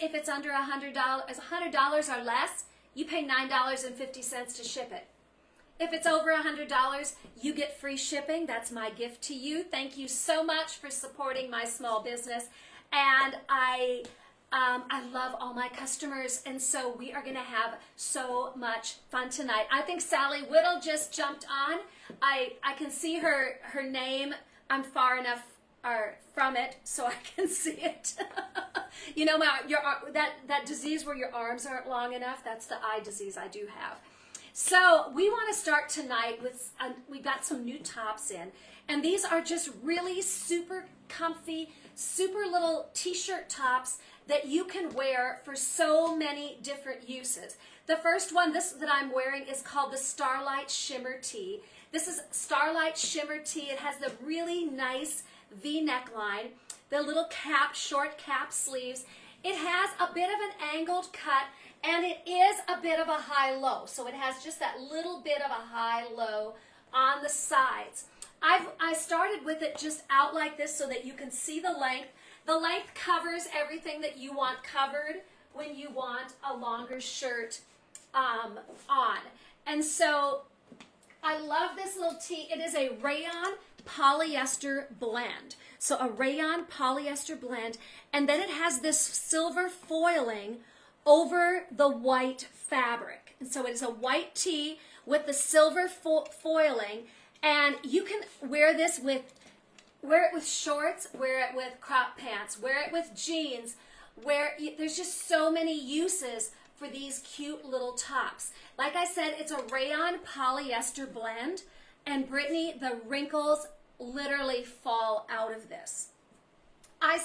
if it's under $100, $100 or less, you pay $9.50 to ship it. If it's over $100, you get free shipping. That's my gift to you. Thank you so much for supporting my small business. And I love all my customers, and so we are going to have so much fun tonight. I think Sally Whittle just jumped on. I can see her name. I'm far enough from it so I can see it. You know, that disease where your arms aren't long enough, that's the eye disease I do have. So we want to start tonight with, we've got some new tops in, and these are just really super comfy, super little t-shirt tops that you can wear for so many different uses. The first one that I'm wearing is called the Starlight Shimmer Tee. This is Starlight Shimmer Tee. It has the really nice V neckline, the little cap, short cap sleeves. It has a bit of an angled cut, and it is a bit of a high-low. So it has just that little bit of a high-low on the sides. I started with it just out like this so that you can see the length. The length covers everything that you want covered when you want a longer shirt on. And so I love this little tee. It is a rayon polyester blend. So a rayon polyester blend, and then it has this silver foiling over the white fabric. And so it is a white tee with the silver foiling, and you can wear it with shorts, wear it with crop pants, wear it with jeans, there's just so many uses for these cute little tops. Like I said, it's a rayon polyester blend, and Brittany, the wrinkles literally fall out of this. I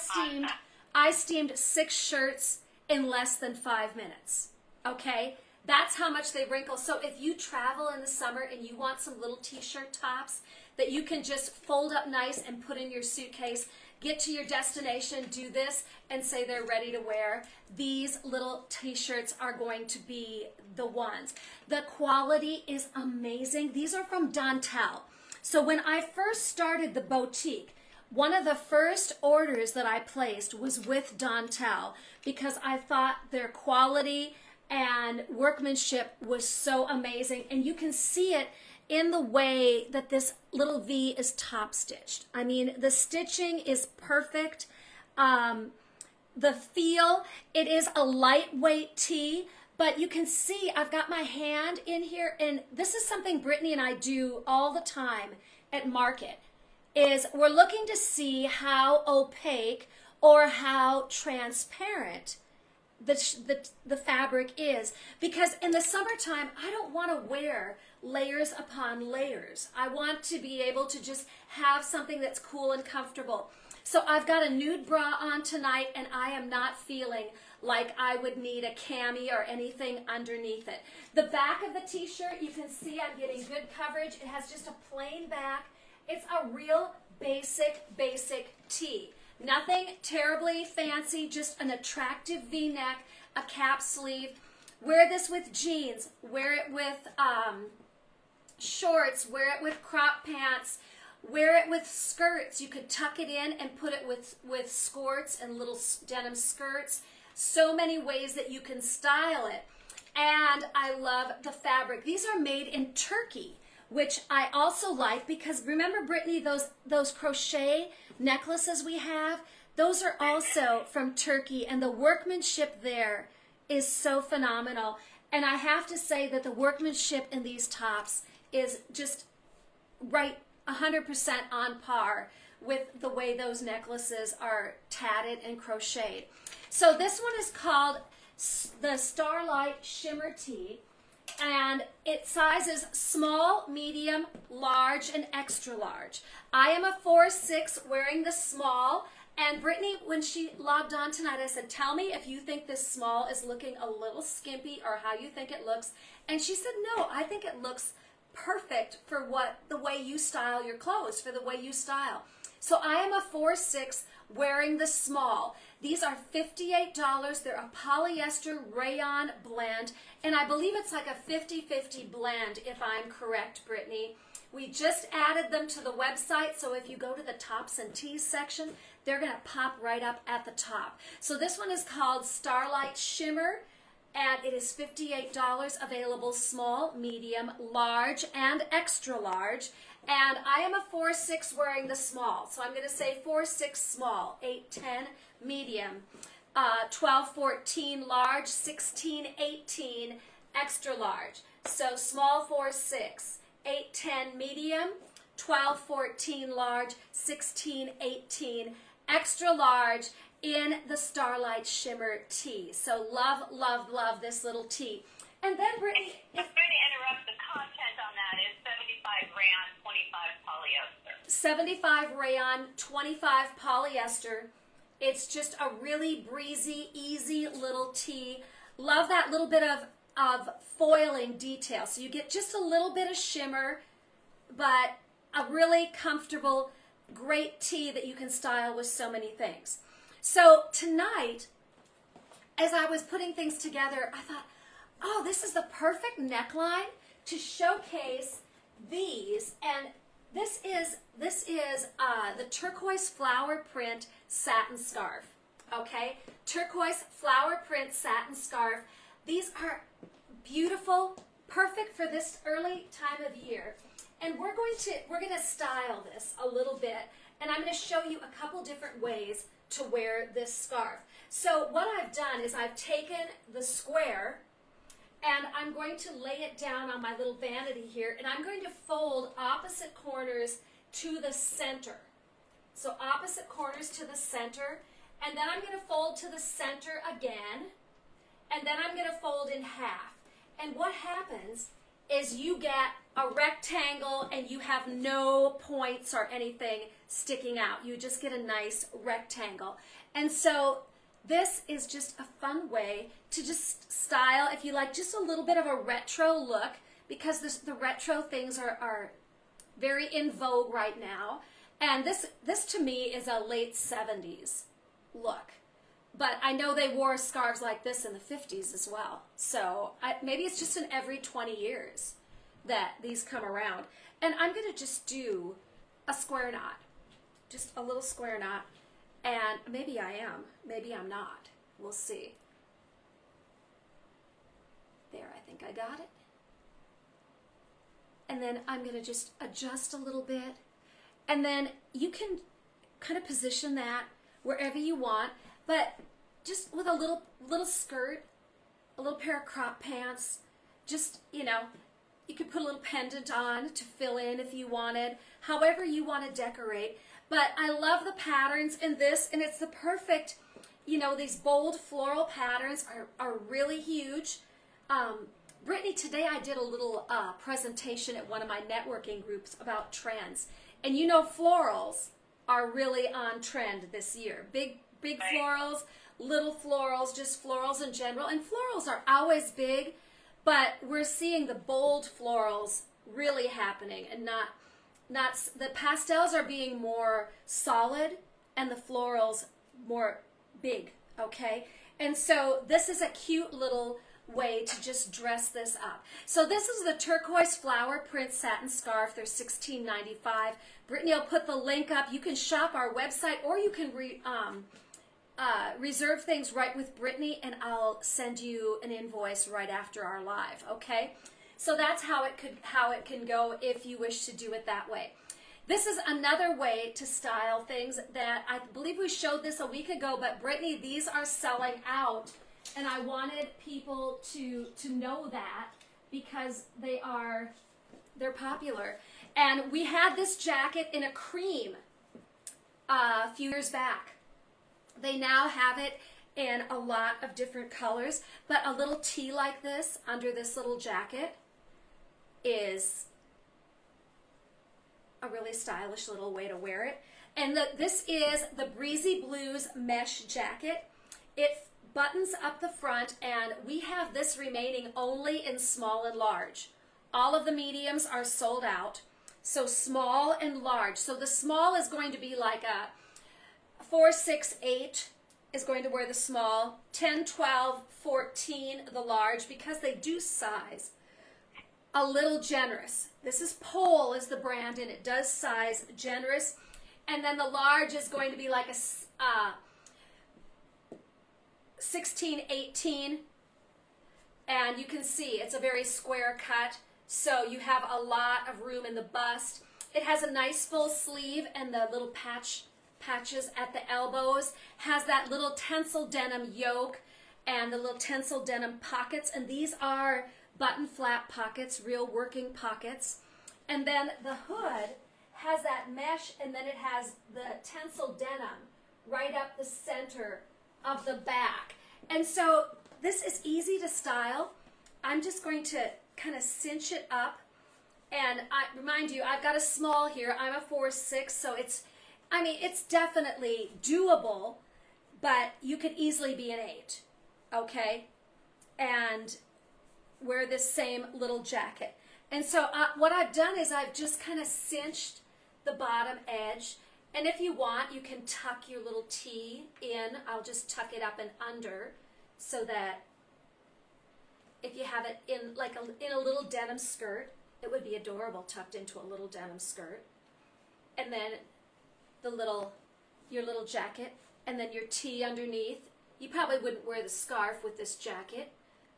steamed 6 shirts in less than 5 minutes, okay? That's how much they wrinkle. So if you travel in the summer and you want some little t-shirt tops that you can just fold up nice and put in your suitcase, get to your destination, do this, and say they're ready to wear, these little t-shirts are going to be the ones. The quality is amazing. These are from Danielle. So when I first started the boutique, one of the first orders that I placed was with Danielle because I thought their quality and workmanship was so amazing. And you can see it in the way that this little V is top stitched. I mean, the stitching is perfect. The feel, it is a lightweight tee, but you can see I've got my hand in here, and this is something Brittany and I do all the time at market, is we're looking to see how opaque or how transparent the fabric is, because in the summertime I don't want to wear layers upon layers. I want to be able to just have something that's cool and comfortable. So I've got a nude bra on tonight, and I am not feeling like I would need a cami or anything underneath it. The back of the t-shirt, you can see I'm getting good coverage. It has just a plain back. It's a real basic tee. Nothing terribly fancy, just an attractive V-neck, a cap sleeve. Wear this with jeans, wear it with shorts, wear it with crop pants, wear it with skirts. You could tuck it in and put it with skirts and little denim skirts. So many ways that you can style it. And I love the fabric. These are made in Turkey, which I also like because remember, Brittany, those crochet necklaces we have, those are also from Turkey, and the workmanship there is so phenomenal. And I have to say that the workmanship in these tops is just right 100% on par with the way those necklaces are tatted and crocheted. So this one is called the Starlight Shimmer Tee, and it sizes small, medium, large, and extra large. I am a 4'6", wearing the small, and Brittany, when she logged on tonight, I said, tell me if you think this small is looking a little skimpy or how you think it looks. And she said, no, I think it looks perfect for the way you style your clothes, for the way you style. So I am a 4'6", wearing the small. These are $58. They're a polyester rayon blend, and I believe it's like a 50-50 blend, if I'm correct, Brittany. We just added them to the website, so if you go to the tops and tees section, they're going to pop right up at the top. So this one is called Starlight Shimmer, and it is $58, available small, medium, large, and extra large. And I am a 4'6" wearing the small, so I'm going to say 4'6" small, 8'10" medium, 12'14" large, 16'18" extra large. So small 4'6", 8'10" medium, 12'14" large, 16'18" extra large in the Starlight Shimmer tee. So love, love, love this little tee. And then Brittany, I'm going to interrupt. The content on that is 75 rayon, 25 polyester. 75 rayon, 25 polyester. It's just a really breezy, easy little tee. Love that little bit of foiling detail. So you get just a little bit of shimmer, but a really comfortable, great tee that you can style with so many things. So tonight, as I was putting things together, I thought, oh, this is the perfect neckline to showcase these. And this is the turquoise flower print satin scarf. Okay, turquoise flower print satin scarf. These are beautiful, perfect for this early time of year. And we're going to style this a little bit, and I'm going to show you a couple different ways to wear this scarf. So what I've done is I've taken the square, and I'm going to lay it down on my little vanity here, and I'm going to fold opposite corners to the center. So opposite corners to the center, and then I'm going to fold to the center again, and then I'm going to fold in half. And what happens is you get a rectangle and you have no points or anything sticking out. You just get a nice rectangle. And so this is just a fun way to just style, if you like, just a little bit of a retro look, because the retro things are very in vogue right now. And this to me is a late 70s look. But I know they wore scarves like this in the 50s as well. So maybe it's just in every 20 years that these come around. And I'm going to just do a square knot. Just a little square knot. And maybe I am. Maybe I'm not. We'll see. There, I think I got it. And then I'm going to just adjust a little bit. And then you can kind of position that wherever you want. But just with a little skirt, a little pair of crop pants, just, you know, you could put a little pendant on to fill in if you wanted, however you want to decorate. But I love the patterns in this, and it's the perfect, you know, these bold floral patterns are really huge. Brittany, today I did a little presentation at one of my networking groups about trends. And you know, florals are really on trend this year. Big florals, little florals, just florals in general. And florals are always big, but we're seeing the bold florals really happening, and not the pastels are being more solid and the florals more big, okay? And so this is a cute little way to just dress this up. So this is the turquoise flower print satin scarf. They're $16.95. Brittany will put the link up. You can shop our website, or you can reserve things right with Brittany, and I'll send you an invoice right after our live, okay? So that's how it can go if you wish to do it that way. This is another way to style things that I believe we showed this a week ago, but Brittany, these are selling out, and I wanted people to know that because they're popular. And we had this jacket in a cream a few years back. They now have it in a lot of different colors, but a little tee like this under this little jacket is a really stylish little way to wear it. And this is the Breezy Blues mesh jacket. It buttons up the front, and we have this remaining only in small and large. All of the mediums are sold out. So small and large. So the small is going to be like a 4, 6, 8 is going to wear the small, 10, 12, 14 the large, because they do size a little generous. This is Pole is the brand, and it does size generous. And then the large is going to be like a 16, 18. And you can see it's a very square cut. So you have a lot of room in the bust. It has a nice full sleeve and the little patches at the elbows. Has that little tencel denim yoke and the little tencel denim pockets. And these are button flap pockets, real working pockets. And then the hood has that mesh, and then it has the tencel denim right up the center of the back. And so this is easy to style. I'm just going to kind of cinch it up. And I remind you, I've got a small here. I'm a 4'6", so it's definitely doable, but you could easily be an 8, okay? And wear this same little jacket. And so what I've done is I've just kind of cinched the bottom edge. And if you want, you can tuck your little tee in. I'll just tuck it up and under so that if you have it in like in a little denim skirt, it would be adorable tucked into a little denim skirt. And then your little jacket, and then your tee underneath. You probably wouldn't wear the scarf with this jacket,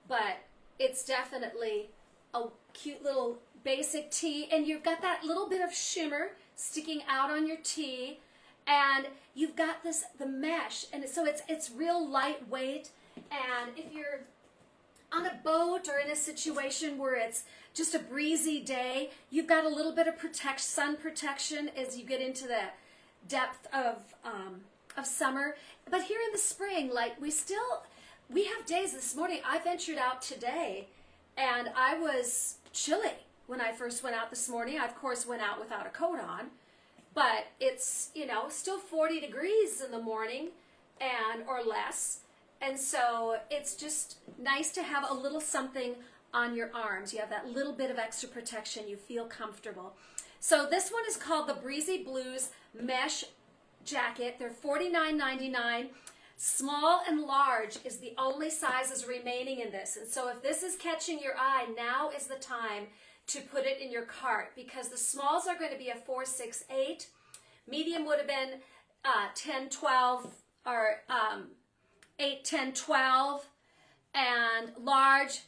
but it's definitely a cute little basic tee, and you've got that little bit of shimmer sticking out on your tee, and you've got the mesh, and so it's real lightweight. And if you're on a boat or in a situation where it's just a breezy day, you've got a little bit of sun protection as you get into the depth of summer. But here in the spring, like we have days. This morning I ventured out today and I was chilly when I first went out this morning. I of course went out without a coat on, but it's still 40 degrees in the morning or less. And so it's just nice to have a little something on your arms. You have that little bit of extra protection. You feel comfortable. So this one is called the Breezy Blues Mesh Jacket. They're $49.99. Small and large is the only sizes remaining in this. And so if this is catching your eye, now is the time to put it in your cart, because the smalls are going to be a 4, 6, 8. Medium would have been 10, 12, or 8, 10, 12, and large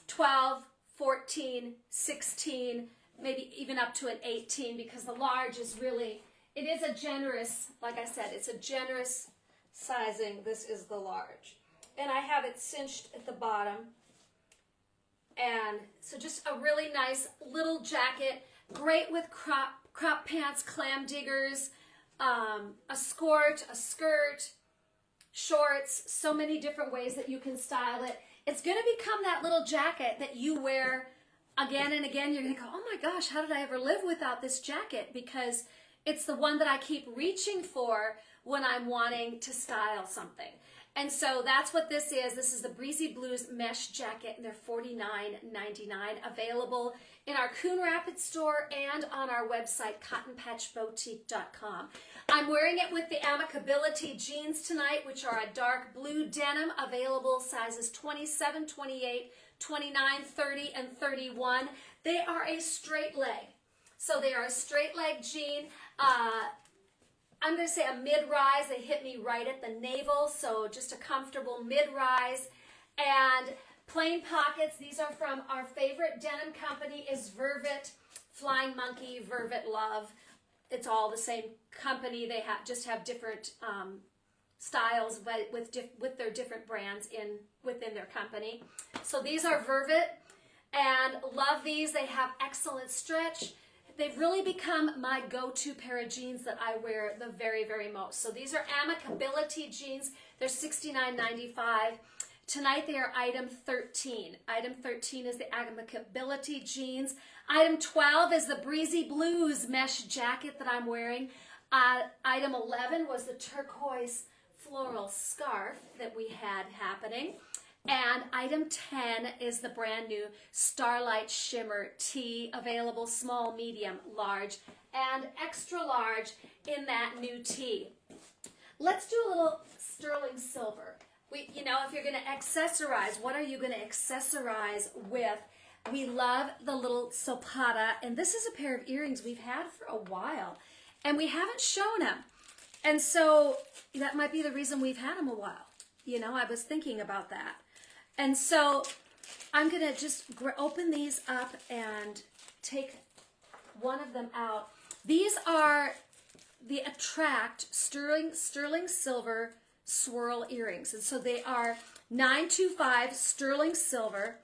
12, 14, 16, maybe even up to an 18, because the large is really, it is a generous, like I said, it's a generous sizing. This is the large. And I have it cinched at the bottom. And so just a really nice little jacket, great with crop pants, clam diggers, a skirt, shorts, so many different ways that you can style it. It's going to become that little jacket that you wear again and again. You're going to go, oh my gosh, how did I ever live without this jacket? Because it's the one that I keep reaching for when I'm wanting to style something. And so that's what this is. This is the Breezy Blues Mesh Jacket, and they're $49.99, available in our Coon Rapids store and on our website, cottonpatchboutique.com. I'm wearing it with the Amicability jeans tonight, which are a dark blue denim, available sizes 27, 28, 29, 30, and 31. They are a straight leg. So they are a straight leg jean. I'm going to say a mid-rise. They hit me right at the navel, so just a comfortable mid-rise. And plain pockets. These are from our favorite denim company is Vervet, Flying Monkey, Vervet Love. It's all the same company. They just have different styles, but with their different brands within their company. So these are Vervet, and love these. They have excellent stretch. They've really become my go-to pair of jeans that I wear the very, very most. So these are Amicability jeans. They're $69.95. Tonight they are item 13. Item 13 is the Amicability jeans. Item 12 is the Breezy Blues mesh jacket that I'm wearing. Item 11 was the turquoise floral scarf that we had happening. And item 10 is the brand new Starlight Shimmer tee, available small, medium, large, and extra large in that new tee. Let's do a little sterling silver. If you're going to accessorize, what are you going to accessorize with? We love the little sopata, and this is a pair of earrings we've had for a while. and we haven't shown them. And so that might be the reason we've had them a while. You know, I was thinking about that. And so I'm going to just open these up and take one of them out. These are the Attract sterling silver swirl earrings. And so they are 925 sterling silver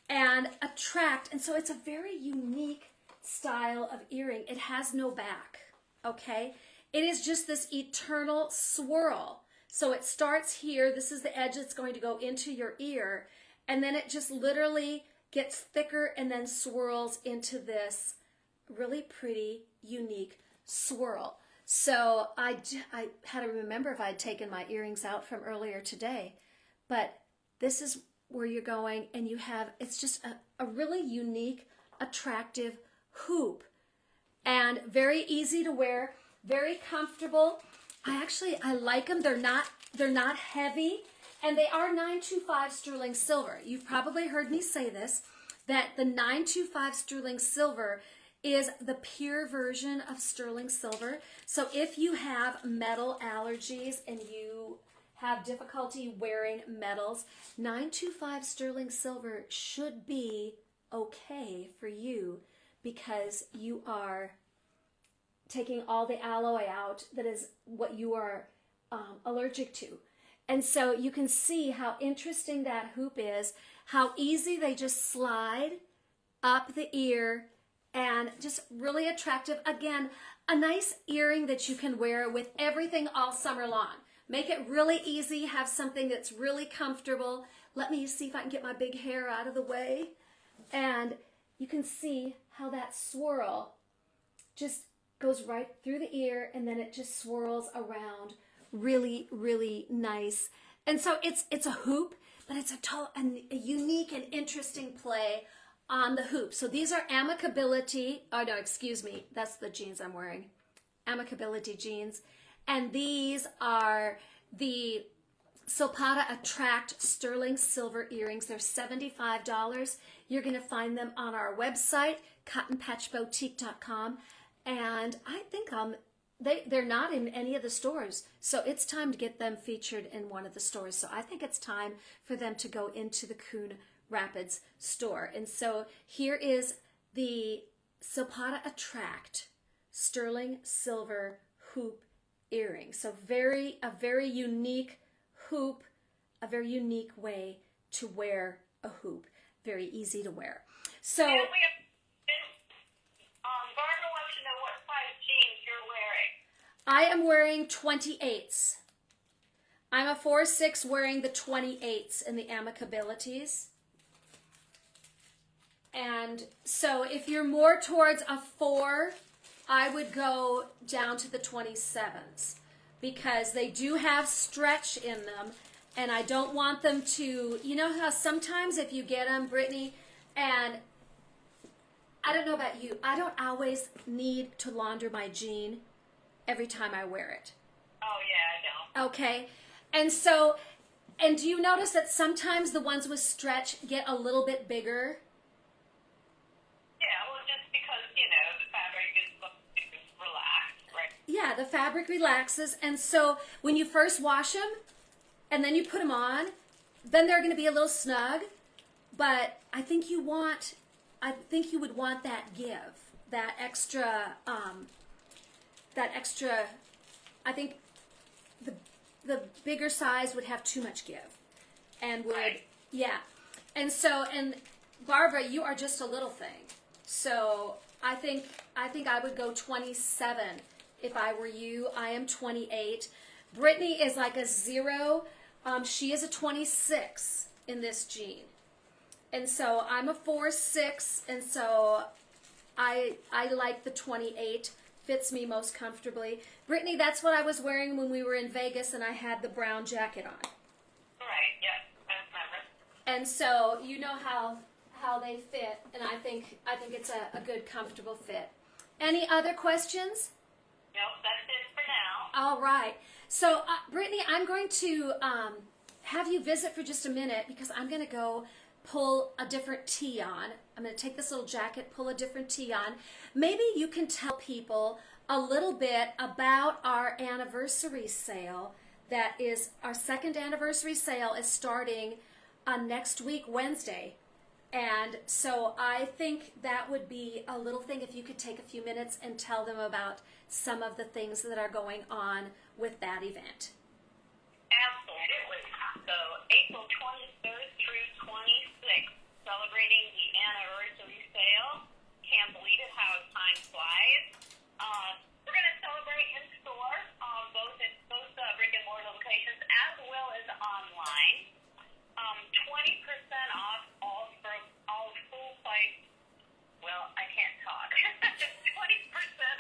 and Attract. And so it's a very unique style of earring. It has no back, okay? It is just this eternal swirl. So it starts here. This is the edge that's going to go into your ear. And then it just literally gets thicker and then swirls into this really pretty, unique swirl. So I had to remember if I had taken my earrings out from earlier today. But this is where you're going, and you have, it's just a really unique, attractive hoop. And very easy to wear, very comfortable. I like them. They're not heavy, and they are 925 sterling silver. You've probably heard me say this, that the 925 sterling silver is the pure version of sterling silver. So if you have metal allergies and you have difficulty wearing metals, 925 sterling silver should be okay for you because you are taking all the alloy out that is what you are allergic to. And so you can see how interesting that hoop is, how easy they just slide up the ear, and just really attractive. Again, a nice earring that you can wear with everything all summer long. Make it really easy, have something that's really comfortable. Let me see if I can get my big hair out of the way. And you can see how that swirl just goes right through the ear, and then it just swirls around. Really, really nice. And so it's a hoop, but it's a unique and interesting play on the hoop. So these are Amicability. Oh no, excuse me. That's the jeans I'm wearing. Amicability jeans. And these are the Silpada Attract sterling silver earrings. They're $75. You're going to find them on our website, cottonpatchboutique.com. And I think they're not in any of the stores. So it's time to get them featured in one of the stores. So I think it's time for them to go into the Coon Rapids store. And so here is the Silpada Attract sterling silver hoop earring. So a very unique hoop, a very unique way to wear a hoop. Very easy to wear. So And Barbara wants to know what size jeans you're wearing. I am wearing 28s. I'm a 4'6" wearing the 28s in the Amicabilities. And so if you're more towards a 4, I would go down to the 27s because they do have stretch in them, and I don't want them to, you know how sometimes if you get them, Brittany, and I don't know about you, I don't always need to launder my jean every time I wear it. Oh, yeah, I don't. Okay, and so, and do you notice that sometimes the ones with stretch get a little bit bigger? Yeah, well, just because, the fabric is supposed to relax, right? Yeah, the fabric relaxes, and so when you first wash them and then you put them on, then they're going to be a little snug, but I think you would want that give, that extra, I think the bigger size would have too much give, and would, Right. yeah, and so, and Barbara, you are just a little thing. So I think I would go 27 if I were you. I am 28. Brittany is like a 0. She is a 26 in this jean. And so I'm a 4'6", and so I like the 28. Fits me most comfortably. Brittany, that's what I was wearing when we were in Vegas and I had the brown jacket on. Right, yeah, I remember. And so you know how they fit, and I think it's a good, comfortable fit. Any other questions? Nope, that's it for now. All right. So, Brittany, I'm going to have you visit for just a minute because I'm going to go pull a different tee on. I'm going to take this little jacket, pull a different tee on. Maybe you can tell people a little bit about our anniversary sale. That is, our second anniversary sale is starting next week, Wednesday. And so I think that would be a little thing if you could take a few minutes and tell them about some of the things that are going on with that event. Absolutely. So April 23rd through 26th, celebrating the anniversary sale. Can't believe it how time flies. We're going to celebrate in store, both brick and mortar locations as well as online. 20% off all full price. Well, I can't talk. 20%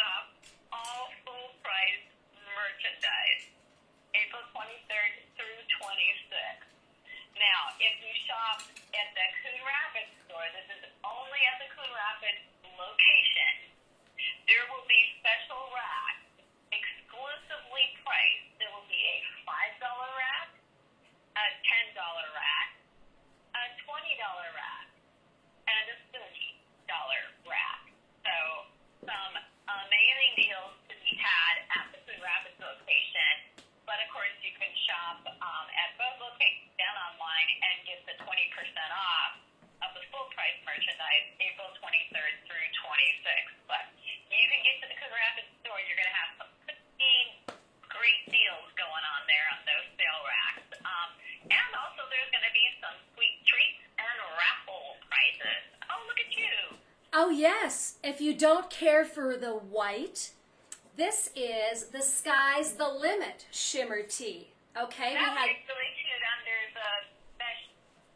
off all full price merchandise. April 23rd through 26th. Now, if you shop at the Coon Rapids store, this is only at the Coon Rapids location, there will be special racks, exclusively priced. There will be a $5 rack, a $10 rack, a $20 rack, and a $30 rack. So, some amazing deals to be had at the Coon Rapids location. But of course, you can shop at both locations and online and get the 20% off of the full price merchandise April 23rd through 26th. But you can get to the Coon Rapids store. You're going to have some pretty great deals going on there on those sale racks. And also, there's going to be some sweet treats and raffle prizes. Oh, look at you. Oh, yes. If you don't care for the white, this is the Sky's the Limit shimmer tee. Okay? That would be really cute under the mesh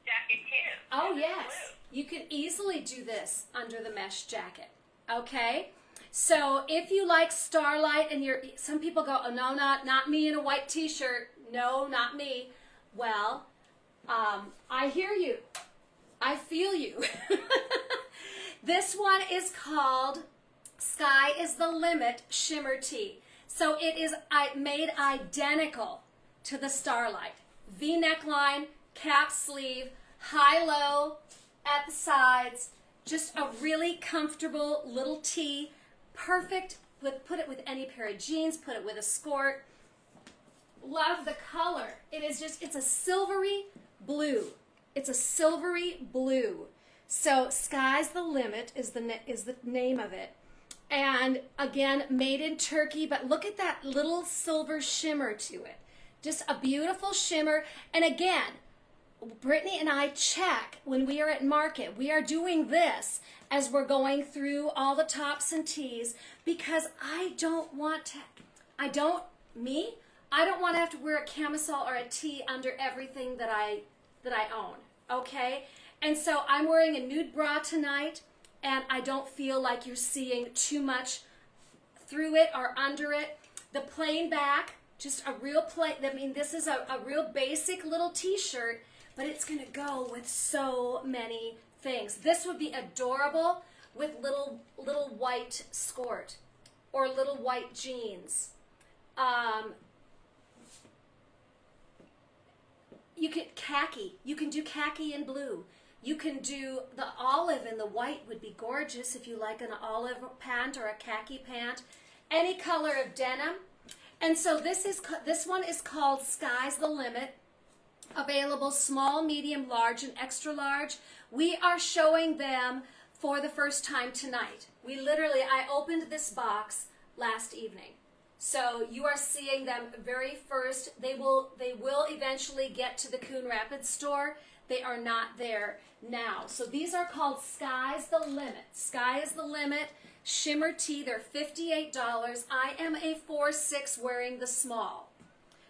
jacket, too. Oh, yes. You can easily do this under the mesh jacket. Okay? So if you like Starlight and some people go, oh, no, not me in a white t-shirt. No, not me. Well, I hear you. I feel you. This one is called Sky is the Limit shimmer tee. So it is made identical to the Starlight. V neckline, cap sleeve, high-low at the sides, just a really comfortable little tee. Perfect. Put it with any pair of jeans, put it with a skirt. Love the color. It's a silvery blue. It's a silvery blue. So Sky's the Limit is the name of it. And again, made in Turkey, but look at that little silver shimmer to it. Just a beautiful shimmer. And again, Brittany and I check when we are at market. We are doing this as we're going through all the tops and tees because I don't want to have to wear a camisole or a tee under everything that I own. Okay? And so I'm wearing a nude bra tonight, and I don't feel like you're seeing too much through it or under it. The plain back, just a real plain, this is a real basic little t-shirt, but it's going to go with so many things. This would be adorable with little white skirt or little white jeans. You can do khaki and blue. You can do the olive and the white would be gorgeous if you like an olive pant or a khaki pant. Any color of denim. And so this one is called Sky's the Limit. Available small, medium, large, and extra large. We are showing them for the first time tonight. I opened this box last evening. So you are seeing them very first. They will eventually get to the Coon Rapids store. They are not there now. So these are called Sky's the Limit. Sky is the Limit shimmer tee. They're $58. I am a 4'6" wearing the small.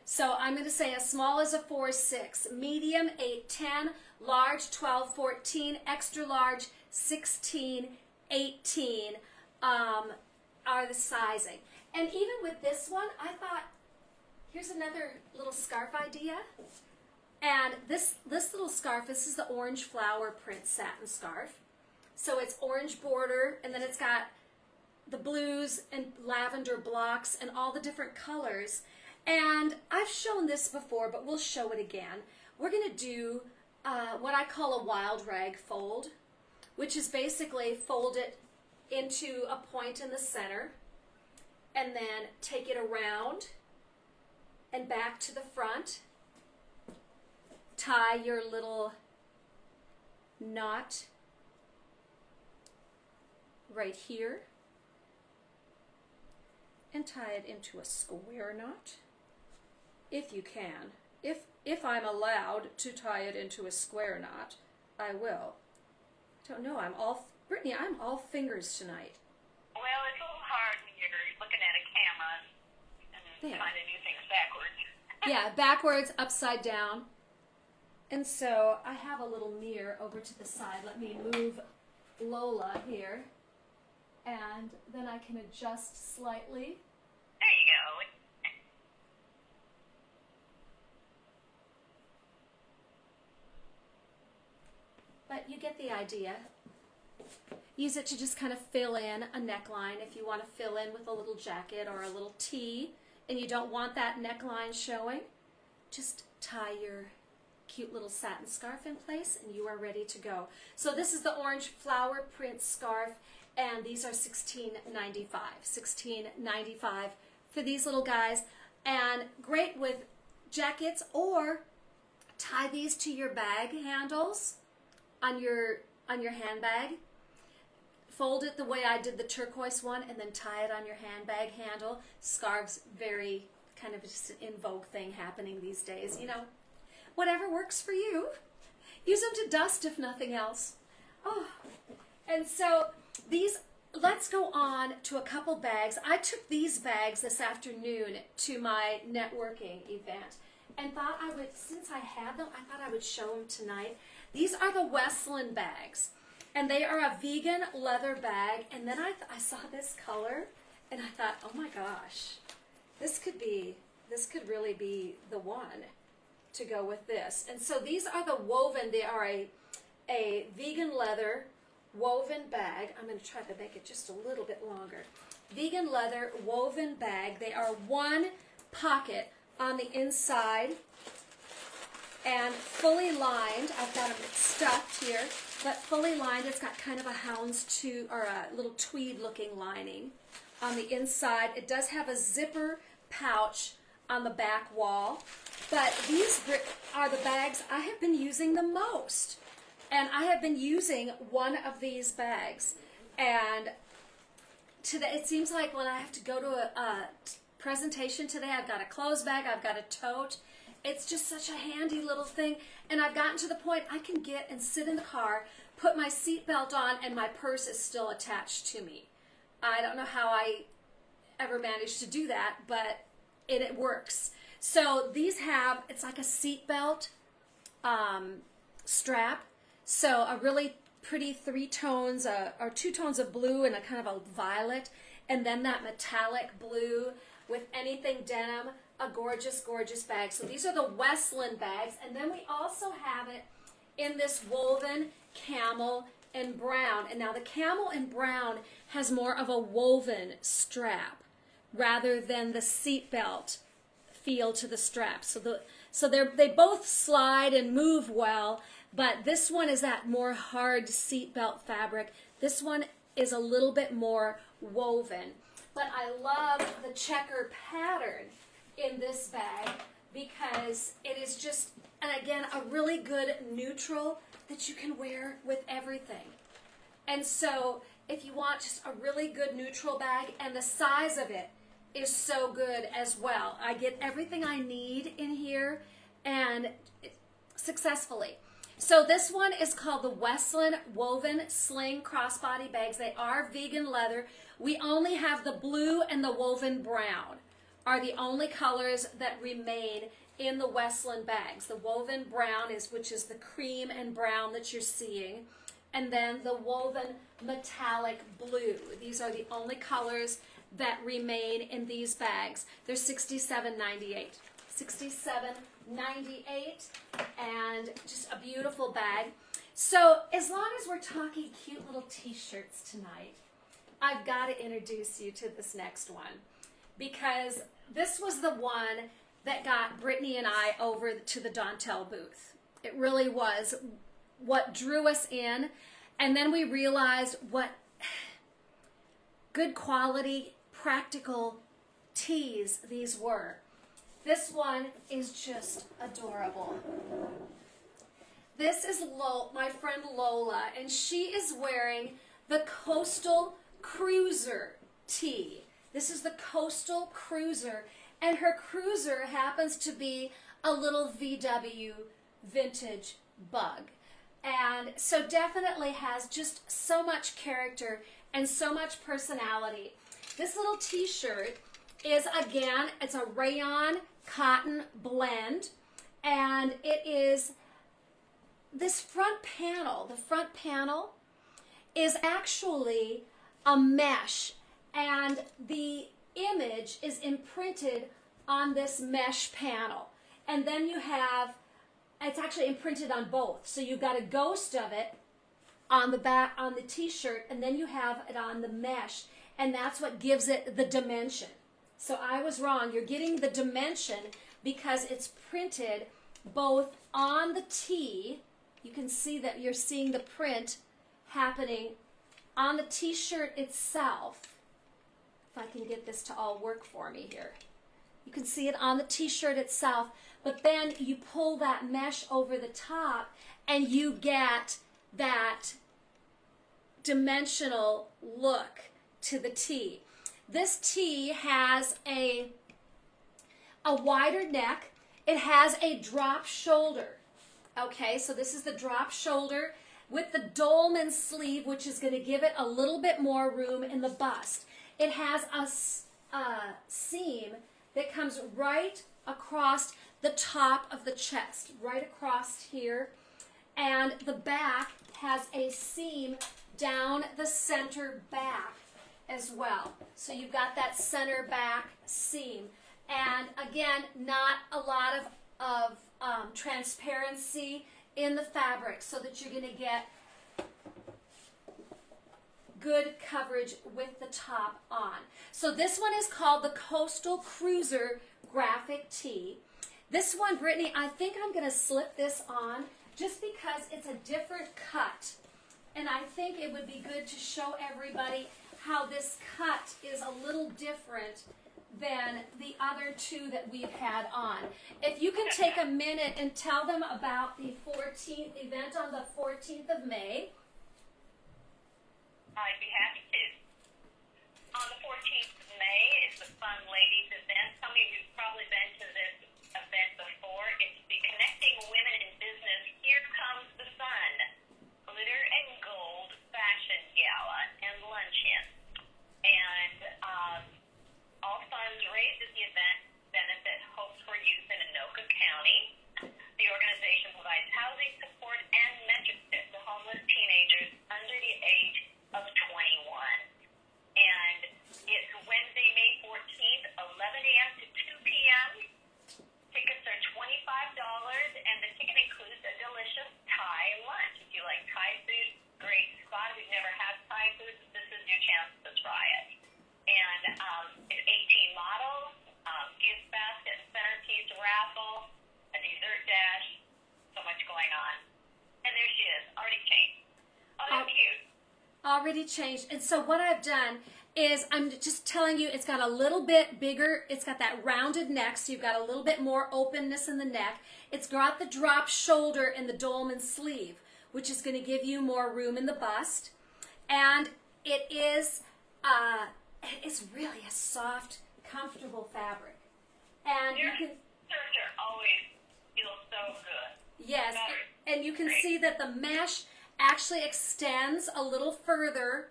So I'm going to say a small is a 4'6", medium 8'10", large 12'14", extra large 16, 18 are the sizing. And even with this one, I thought, here's another little scarf idea. And this little scarf, this is the orange flower print satin scarf. So it's orange border, and then it's got the blues and lavender blocks and all the different colors. And I've shown this before, but we'll show it again. We're going to do what I call a wild rag fold, which is basically fold it into a point in the center. and then take it around and back to the front. Tie your little knot right here and tie it into a square knot if you can. If I'm allowed to tie it into a square knot, I will. I don't know, Brittany, I'm all fingers tonight. Well, it's a little hard when you're looking at a camera and trying to do things backwards. Yeah, backwards, upside down. And so I have a little mirror over to the side. Let me move Lola here. And then I can adjust slightly. There you go. But you get the idea. Use it to just kind of fill in a neckline if you want to fill in with a little jacket or a little tee and you don't want that neckline showing. Just tie your cute little satin scarf in place and you are ready to go. So this is the orange flower print scarf and these are $16.95. $16.95 for these little guys, and great with jackets, or tie these to your bag handles on your handbag. Fold it the way I did the turquoise one and then tie it on your handbag handle. Scarves, very kind of just in vogue thing happening these days. You know, whatever works for you. Use them to dust if nothing else. Oh, and so these, let's go on to a couple bags. I took these bags this afternoon to my networking event and thought I would, since I had them, I thought I would show them tonight. These are the Westland bags, and they are a vegan leather bag. And then I saw this color, and I thought, oh my gosh, this could really be the one to go with this. And so these are the woven. They are a vegan leather woven bag. I'm going to try to make it just a little bit longer. Vegan leather woven bag. They are one pocket on the inside and fully lined. I've got them stuffed here, but fully lined. It's got kind of a houndstooth or a little tweed looking lining on the inside. It does have a zipper pouch on the back wall, but these are the bags I have been using the most. And I have been using one of these bags, and today it seems like when I have to go to a presentation today, I've got a clothes bag, I've got a tote. It's just such a handy little thing, and I've gotten to the point I can get and sit in the car, put my seatbelt on, and my purse is still attached to me. I don't know how I ever managed to do that, but it works. So these have, it's like a seatbelt strap. So a really pretty three tones, or two tones of blue and a kind of a violet, and then that metallic blue with anything denim, a gorgeous, gorgeous bag. So these are the Westland bags, and then we also have it in this woven camel and brown. And now the camel and brown has more of a woven strap rather than the seatbelt feel to the strap. So they both slide and move well, but this one is that more hard seatbelt fabric. This one is a little bit more woven. But I love the checker pattern in this bag because it is just, and again, a really good neutral that you can wear with everything. And so if you want just a really good neutral bag, and the size of it is so good as well. I get everything I need in here and successfully. So this one is called the Westland Woven Sling Crossbody Bags. They are vegan leather. We only have the blue and the woven brown are the only colors that remain in the Westland bags. The woven brown which is the cream and brown that you're seeing. And then the woven metallic blue. These are the only colors that remain in these bags. They're $67.98. $67.98, and just a beautiful bag. So as long as we're talking cute little t-shirts tonight, I've got to introduce you to this next one, because this was the one that got Brittany and I over to the Danielle booth. It really was what drew us in, and then we realized what good quality practical tees these were. This one is just adorable. This is my friend Lola, and she is wearing the Coastal Cruiser tee. This is the Coastal Cruiser, and her cruiser happens to be a little VW vintage bug. And so definitely has just so much character and so much personality. This little t-shirt is, again, it's a rayon cotton blend, and it is this front panel. The front panel is actually a mesh, and the image is imprinted on this mesh panel. And then you have, it's actually imprinted on both. So you've got a ghost of it on the back, on the t-shirt, and then you have it on the mesh, and that's what gives it the dimension. So I was wrong. You're getting the dimension because it's printed both on the tee. You can see that you're seeing the print happening on the t-shirt itself. If I can get this to all work for me here. You can see it on the t-shirt itself, but then you pull that mesh over the top and you get that dimensional look to the tee. This tee has a wider neck. It has a drop shoulder. Okay, so this is the drop shoulder with the dolman sleeve, which is going to give it a little bit more room in the bust. It has a seam that comes right across the top of the chest, right across here. And the back has a seam down the center back as well. So you've got that center back seam. And again, not a lot of transparency in the fabric, so that you're going to get good coverage with the top on. So this one is called the Coastal Cruiser Graphic Tee. This one, Brittany, I think I'm going to slip this on just because it's a different cut. And I think it would be good to show everybody how this cut is a little different than the other two that we've had on. If you can take a minute and tell them about the 14th event on the 14th of May. I'd be happy to. On the 14th of May is the Fun Ladies event. Some of you have probably been to this event before. It's the Connecting Women in Business Here Comes the Sun Glitter and Gold Fashion Gala and Luncheon. And all funds raised at the event benefit Hope for Youth in Anoka County. The organization provides housing support and mentorship to homeless teenagers under the age of 21. And it's Wednesday, May 14th, 11 a.m. to 2 p.m. Tickets are $25, and the ticket includes a delicious Thai lunch. If you like Thai food, great spot. If you've never had Thai food, this is your chance to try it. And it's 18 models, gift basket, centerpiece raffle, a dessert dash, so much going on. And there she is, already changed. Oh, that's cute. Already changed. And so what I've done is I'm just telling you it's got a little bit bigger. It's got that rounded neck, so you've got a little bit more openness in the neck. It's got the drop shoulder and the dolman sleeve, which is going to give you more room in the bust. And it is it's really a soft, comfortable fabric. And Your you can shirts always feel so good. yes, and you can see that the mesh actually extends a little further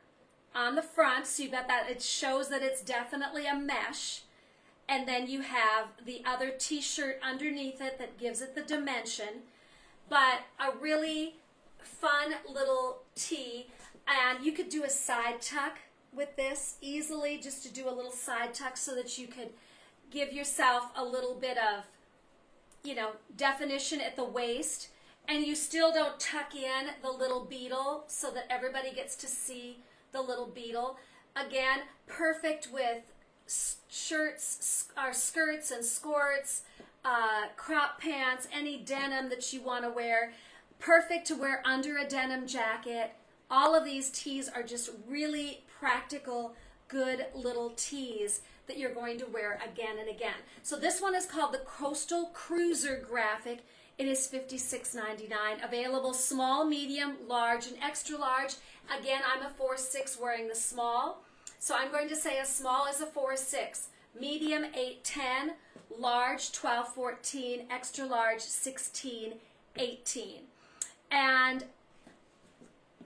on the front, so you've got that. It shows that it's definitely a mesh. And then you have the other t-shirt underneath it that gives it the dimension. But a really fun little tee, and you could do a side tuck with this easily, just to do a little side tuck so that you could give yourself a little bit of, you know, definition at the waist, and you still don't tuck in the little beetle so that everybody gets to see the little beetle. Again, perfect with shirts, or skirts and skirts, crop pants, any denim that you want to wear. Perfect to wear under a denim jacket. All of these tees are just really practical, good little tees that you're going to wear again and again. So this one is called the Coastal Cruiser Graphic. It is $56.99. Available small, medium, large, and extra large. Again, I'm a 4'6" wearing the small. So I'm going to say a small is a 4'6", medium 8'10", large 12'14", extra large 16'18". And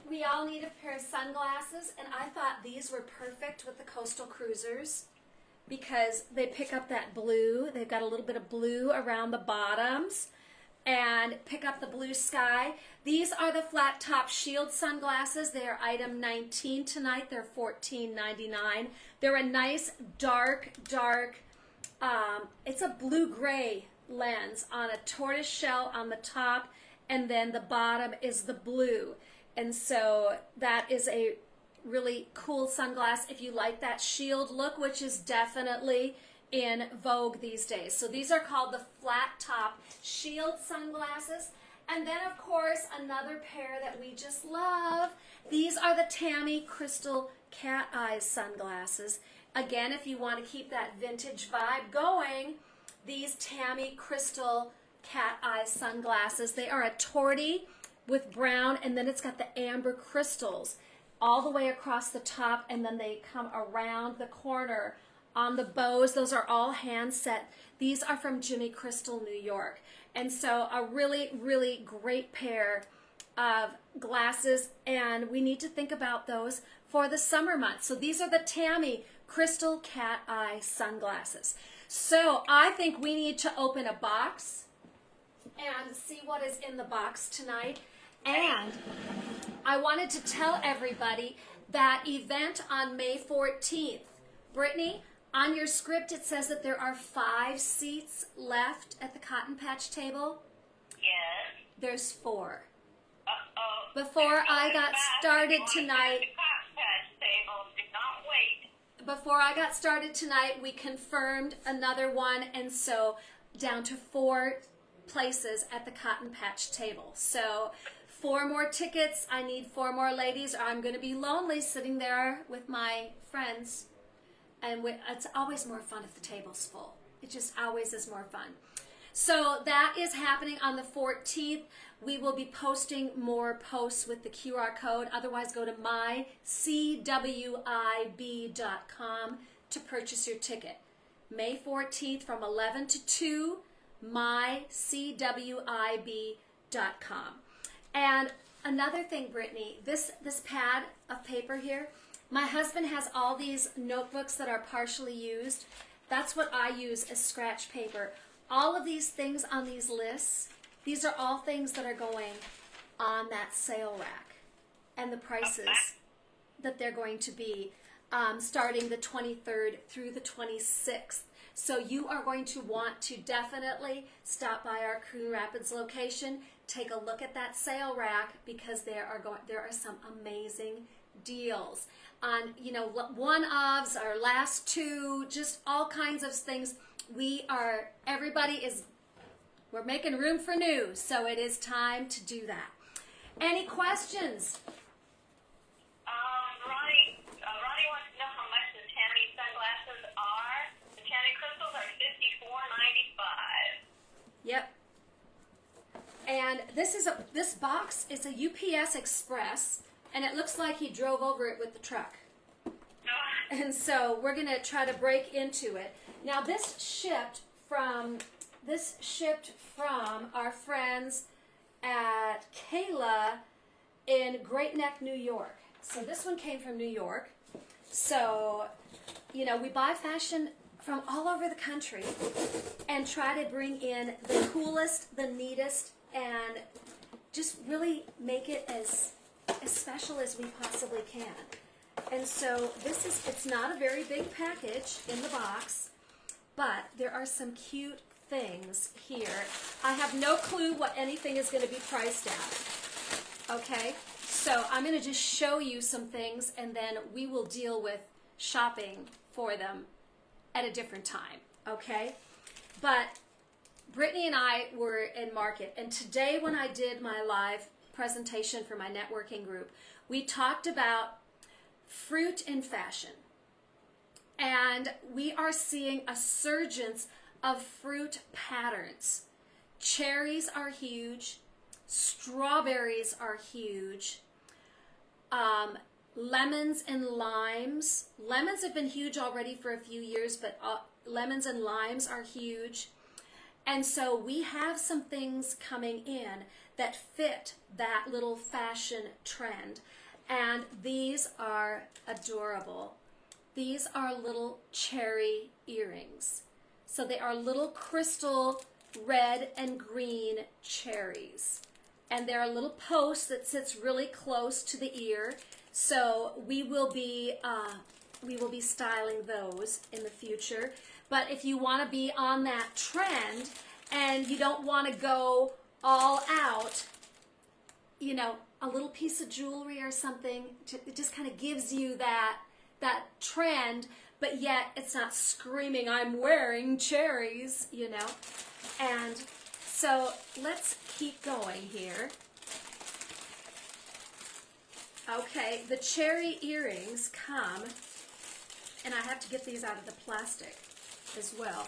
we all need a pair of sunglasses, and I thought these were perfect with the Coastal Cruisers because they pick up that blue. They've got a little bit of blue around the bottoms and pick up the blue sky. These are the flat top shield sunglasses. They are item 19 tonight. They're $14.99. They're a nice dark, it's a blue-gray lens on a tortoise shell on the top, and then the bottom is the blue. And so that is a really cool sunglass if you like that shield look, which is definitely in vogue these days. So these are called the flat top shield sunglasses. And then of course another pair that we just love. These are the Tammy Crystal Cat Eye sunglasses. Again, if you want to keep that vintage vibe going, these Tammy Crystal Cat Eye sunglasses. They are a torty with brown, and then it's got the amber crystals all the way across the top, and then they come around the corner on the bows. Those are all hand set. These are from Jimmy Crystal, New York. And so a really, really great pair of glasses, and we need to think about those for the summer months. So these are the Tammy Crystal Cat Eye sunglasses. So I think we need to open a box and see what is in the box tonight. And I wanted to tell everybody that event on May 14th. Brittany, on your script it says that there are 5 seats left at the Cotton Patch table. Yes. There's 4. Uh-oh. Before I got started tonight, before I got started tonight, we confirmed another one, and so down to 4 places at the Cotton Patch table. So 4 more tickets. I need 4 more ladies, or I'm going to be lonely sitting there with my friends. And it's always more fun if the table's full. It just always is more fun. So that is happening on the 14th. We will be posting more posts with the QR code. Otherwise, go to mycwib.com to purchase your ticket. May 14th from 11 to 2, mycwib.com. And another thing, Brittany, this pad of paper here, my husband has all these notebooks that are partially used. That's what I use as scratch paper. All of these things on these lists, these are all things that are going on that sale rack, and the prices that they're going to be starting the 23rd through the 26th. So you are going to want to definitely stop by our Coon Rapids location, take a look at that sale rack, because there are some amazing deals on, you know, one-ofs, our last 2, just all kinds of things. We're making room for new, so it is time to do that. Any questions? Ronnie wants to know how much the Tammy sunglasses are. The Tammy crystals are $54.95. Yep. And this box is a UPS Express, and it looks like he drove over it with the truck. And so we're going to try to break into it. Now this shipped from our friends at Kayla in Great Neck, New York. So this one came from New York. So, you know, we buy fashion from all over the country and try to bring in the coolest, the neatest, and just really make it as special as we possibly can. And so it's not a very big package in the box, but there are some cute things here. I have no clue what anything is going to be priced at. Okay, so I'm going to just show you some things, and then we will deal with shopping for them at a different time. Okay, but Brittany and I were in market, and today when I did my live presentation for my networking group, we talked about fruit in fashion. And we are seeing a surgence of fruit patterns. Cherries are huge. Strawberries are huge. Lemons and limes. Lemons have been huge already for a few years, but lemons and limes are huge. And so we have some things coming in that fit that little fashion trend. And these are adorable. These are little cherry earrings. So they are little crystal red and green cherries. And there are little posts that sits really close to the ear. So we will be styling those in the future. But if you want to be on that trend and you don't want to go all out, you know, a little piece of jewelry or something, it just kind of gives you that trend, but yet it's not screaming, I'm wearing cherries, you know. And so let's keep going here. Okay, the cherry earrings come, and I have to get these out of the plastic as well.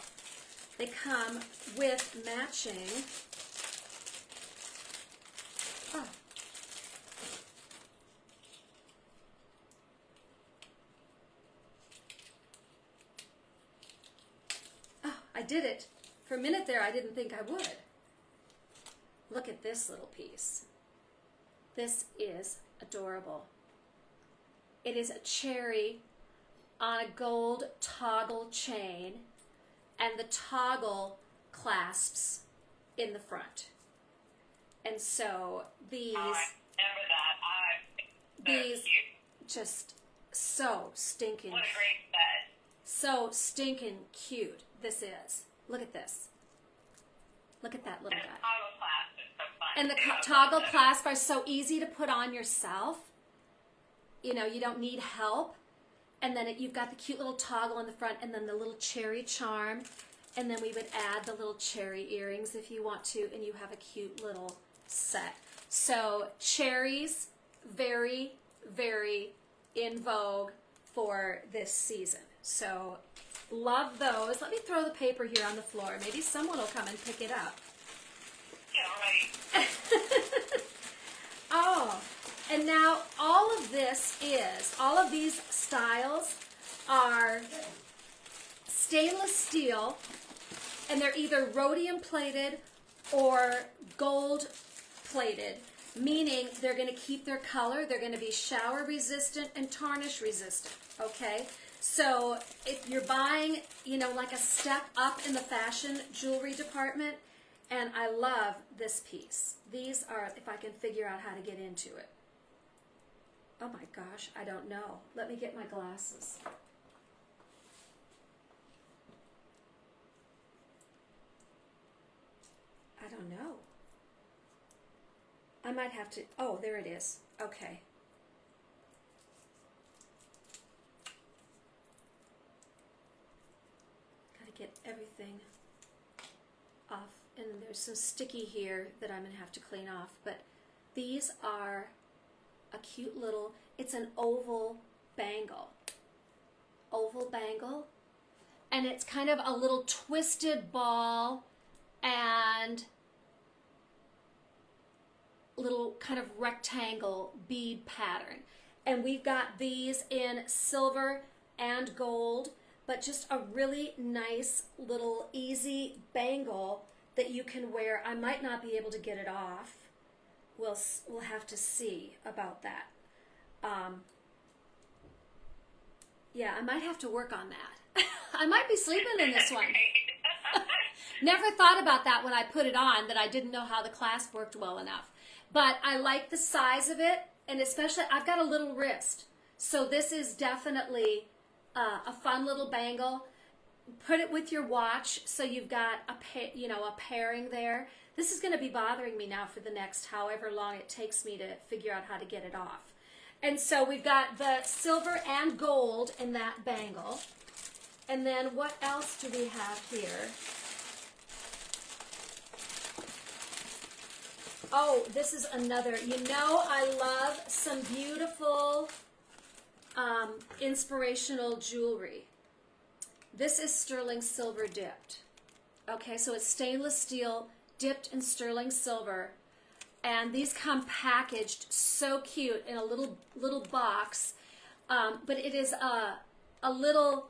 They come with matching, I did it. For a minute there, I didn't think I would. Look at this little piece. This is adorable. It is a cherry on a gold toggle chain, and the toggle clasps in the front. And so these, I remember that. these Cute. just so stinking, What a great set. so stinking cute this is. Look at this. Look at that little And guy. the toggle clasp is so fun. And the too. toggle clasp are so easy to put on yourself. You know, you don't need help. And then you've got the cute little toggle in the front, and then the little cherry charm. And then we would add the little cherry earrings if you want to, and you have a cute little set. So cherries, very, very in vogue for this season. So love those. Let me throw the paper here on the floor. Maybe someone will come and pick it up. Yeah, right. Oh, and now all of these styles are stainless steel, and they're either rhodium plated or gold plated, meaning they're going to keep their color. They're going to be shower resistant and tarnish resistant, okay? So if you're buying, you know, like a step up in the fashion jewelry department, and I love this piece. These are, if I can figure out how to get into it. Oh my gosh, I don't know. Let me get my glasses. I don't know. I might have to, oh, there it is. Okay. Gotta get everything off. And there's some sticky here that I'm going to have to clean off. But these are a cute little, it's an oval bangle. Oval bangle. And it's kind of a little twisted ball and little kind of rectangle bead pattern. And we've got these in silver and gold, but just a really nice little easy bangle that you can wear. I might not be able to get it off. We'll have to see about that. Yeah, I might have to work on that. I might be sleeping in this one. Never thought about that when I put it on, that I didn't know how the clasp worked well enough. But I like the size of it, and especially I've got a little wrist. So this is definitely a fun little bangle. Put it with your watch so you've got a pairing there. This is going to be bothering me now for the next however long it takes me to figure out how to get it off. And so we've got the silver and gold in that bangle. And then what else do we have here? Oh, this is another. You know, I love some beautiful inspirational jewelry. This is sterling silver dipped. Okay, so it's stainless steel dipped in sterling silver. And these come packaged so cute in a little box. But it is a little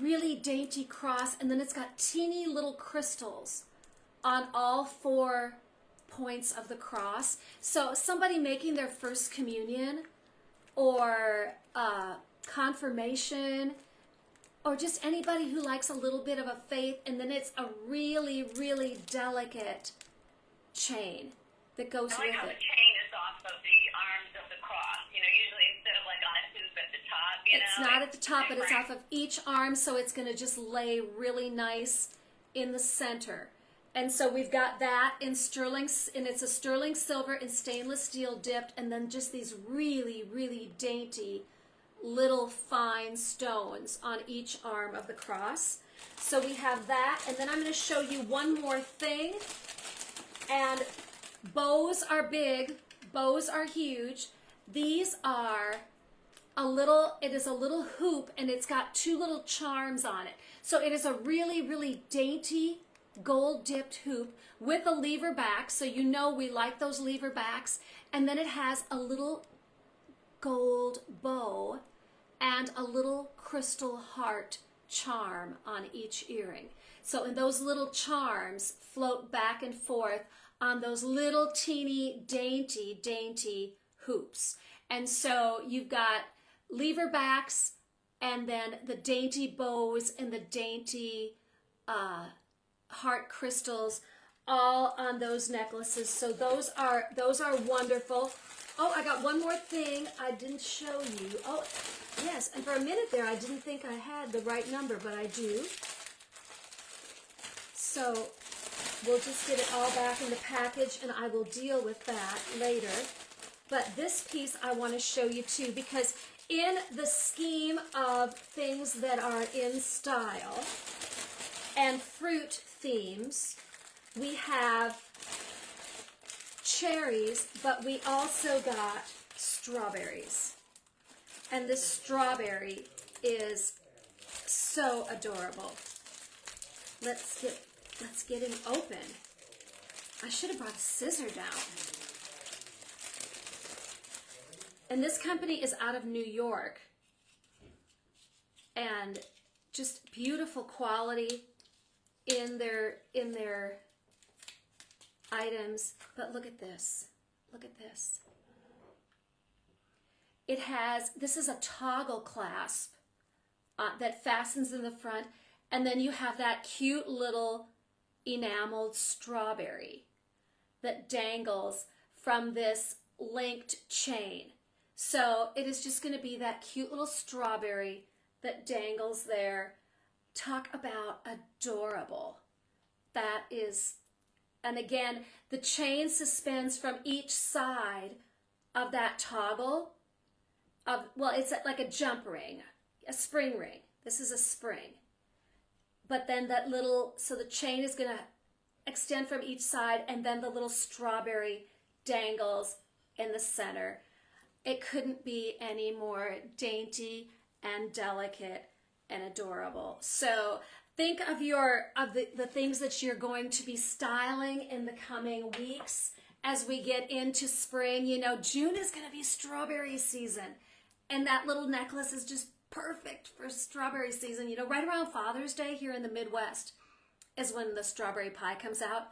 really dainty cross, and then it's got teeny little crystals on all 4 points of the cross. So somebody making their first communion or confirmation, or just anybody who likes a little bit of a faith, and then it's a really, really delicate chain that goes I like with how it. the chain is off of the arms of the cross. You know, usually instead of like on a hoop at the top, It's not at the top, but it's off of each arm, so it's going to just lay really nice in the center. And so we've got that in sterling, and it's a sterling silver and stainless steel dipped, and then just these really, really dainty little fine stones on each arm of the cross. So we have that, and then I'm going to show you one more thing. And bows are big, bows are huge. These are it is a little hoop, and it's got 2 little charms on it. So it is a really, really dainty gold dipped hoop with a lever back, so you know we like those lever backs. And then it has a little gold bow and a little crystal heart charm on each earring. So and those little charms float back and forth on those little teeny dainty hoops. And so you've got lever backs, and then the dainty bows and the dainty heart crystals all on those necklaces. So those are wonderful. Oh, I got one more thing I didn't show you. Oh, yes, and for a minute there I didn't think I had the right number, but I do. So we'll just get it all back in the package, and I will deal with that later. But this piece I want to show you too, because in the scheme of things that are in style and fruit themes, we have cherries, but we also got strawberries. And this strawberry is so adorable. Let's get him open. I should have brought a scissor down. And this company is out of New York. And just beautiful quality in their items. But look at this. Look at this. This is a toggle clasp that fastens in the front. And then you have that cute little enameled strawberry that dangles from this linked chain. So it is just going to be that cute little strawberry that dangles there. Talk about adorable. That is, and again, the chain suspends from each side of that toggle. It's like a jump ring, a spring ring. This is a spring. But then so the chain is going to extend from each side, and then the little strawberry dangles in the center. It couldn't be any more dainty and delicate and adorable. So think of the things that you're going to be styling in the coming weeks as we get into spring. You know, June is going to be strawberry season, and that little necklace is just perfect for strawberry season. You know, right around Father's Day here in the Midwest is when the strawberry pie comes out,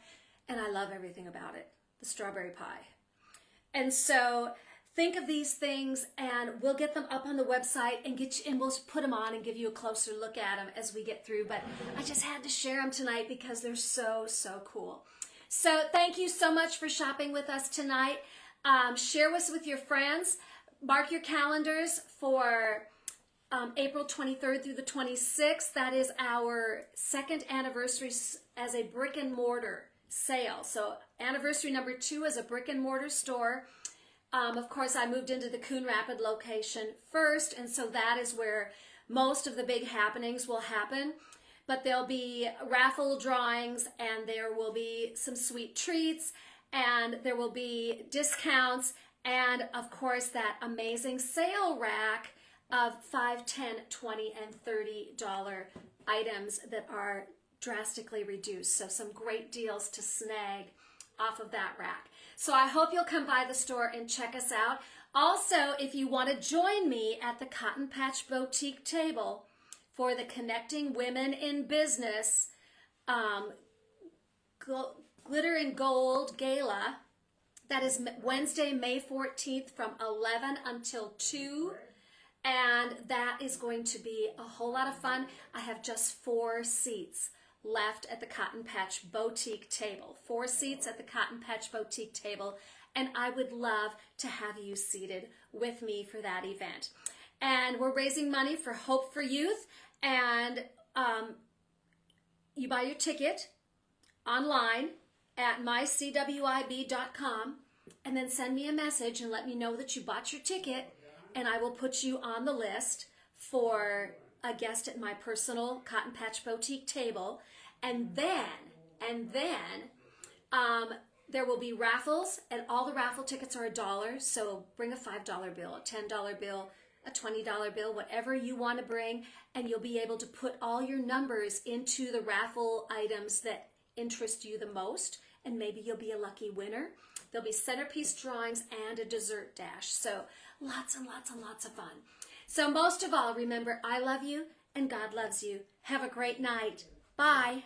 and I love everything about it, the strawberry pie. And so think of these things, and we'll get them up on the website and we'll put them on and give you a closer look at them as we get through. But I just had to share them tonight because they're so, so cool. So thank you so much for shopping with us tonight. Share us with your friends. Mark your calendars for April 23rd through the 26th. That is our 2nd anniversary as a brick and mortar sale. So anniversary number 2 is a brick and mortar store. Of course, I moved into the Coon Rapid location first, and so that is where most of the big happenings will happen. But there'll be raffle drawings, and there will be some sweet treats, and there will be discounts, and of course that amazing sale rack of $5, $10, $20, and $30 items that are drastically reduced. So some great deals to snag off of that rack. So I hope you'll come by the store and check us out. Also, if you want to join me at the Cotton Patch Boutique table for the Connecting Women in Business Glitter and Gold Gala, that is Wednesday, May 14th from 11 until 2. And that is going to be a whole lot of fun. I have just 4 seats left at the Cotton Patch Boutique table. 4 seats at the Cotton Patch Boutique table. And I would love to have you seated with me for that event. And we're raising money for Hope for Youth. And you buy your ticket online at mycwib.com and then send me a message and let me know that you bought your ticket, and I will put you on the list for a guest at my personal Cotton Patch Boutique table. And then there will be raffles, and all the raffle tickets are $1. So bring a $5 bill, a $10 bill, a $20 bill, whatever you want to bring, and you'll be able to put all your numbers into the raffle items that interest you the most, and maybe you'll be a lucky winner. There'll be centerpiece drawings and a dessert dash. So lots and lots and lots of fun. So most of all, remember, I love you and God loves you. Have a great night. Bye.